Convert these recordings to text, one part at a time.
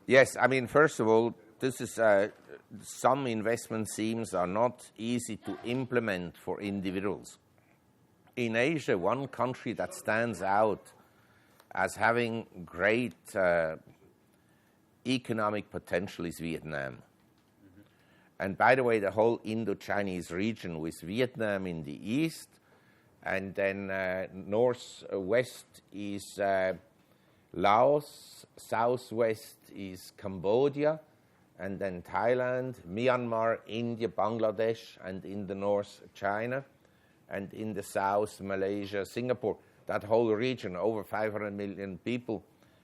Yes, I mean, first of all, this is some investment schemes are not easy to implement for individuals. In Asia, one country that stands out as having great economic potential is Vietnam. Mm-hmm. And by the way, the whole Indochinese region with Vietnam in the east, and then northwest is Laos, southwest is Cambodia, and then Thailand, Myanmar, India, Bangladesh, and in the north, China, and in the south, Malaysia, Singapore. That whole region, over 500 million people,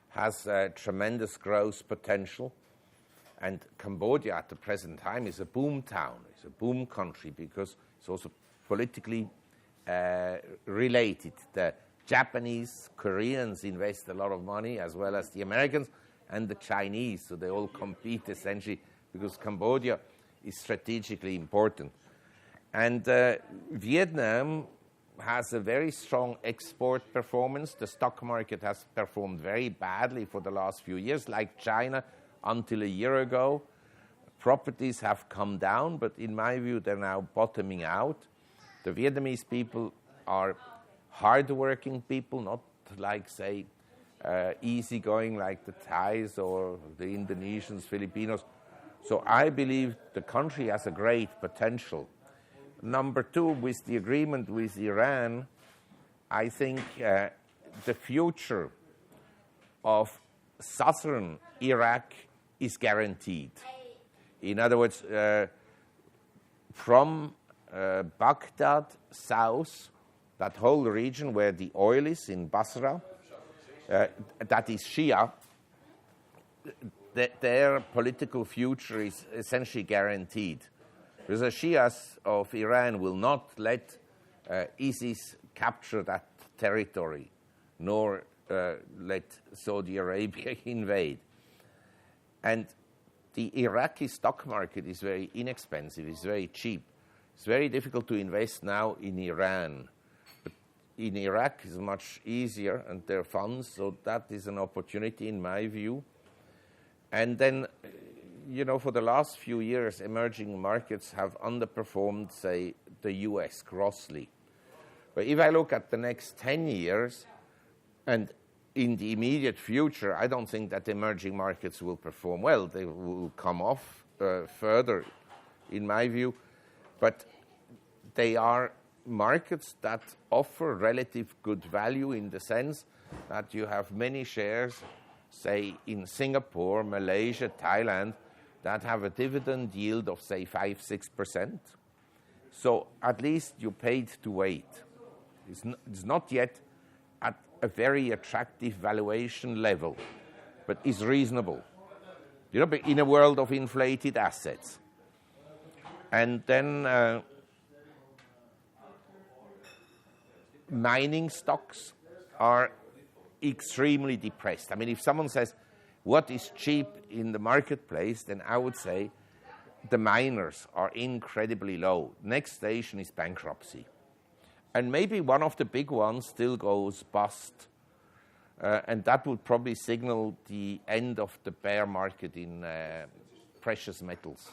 has tremendous growth potential. And Cambodia at the present time is a boom town, it's a boom country, because it's also politically related. The Japanese, Koreans invest a lot of money, as well as the Americans and the Chinese, so they all compete essentially because Cambodia is strategically important. And Vietnam has a very strong export performance. The stock market has performed very badly for the last few years, like China until a year ago. Properties have come down, but in my view, they're now bottoming out. The Vietnamese people are hard-working people, not like, say, easygoing like the Thais or the Indonesians, Filipinos. So I believe the country has a great potential. Number two, with the agreement with Iran, I think the future of southern Iraq is guaranteed. In other words, from Baghdad south, that whole region where the oil is in Basra, that is Shia, their political future is essentially guaranteed. Because the Shias of Iran will not let ISIS capture that territory, nor let Saudi Arabia invade. And the Iraqi stock market is very inexpensive, it's very cheap. It's very difficult to invest now in Iran. But in Iraq it's much easier, and there are funds, so that is an opportunity in my view. And then, you know, for the last few years, emerging markets have underperformed, say, the US grossly. But if I look at the next 10 years, and in the immediate future, I don't think that emerging markets will perform well. They will come off further, in my view. But they are markets that offer relative good value in the sense that you have many shares, say, in Singapore, Malaysia, Thailand, that have a dividend yield of, say, 5-6%. So at least you paid to wait. It's not yet at a very attractive valuation level, but is reasonable. You know, in a world of inflated assets. And then mining stocks are extremely depressed. I mean, if someone says, what is cheap in the marketplace, then I would say the miners are incredibly low. Next station is bankruptcy. And maybe one of the big ones still goes bust. And that would probably signal the end of the bear market in precious metals.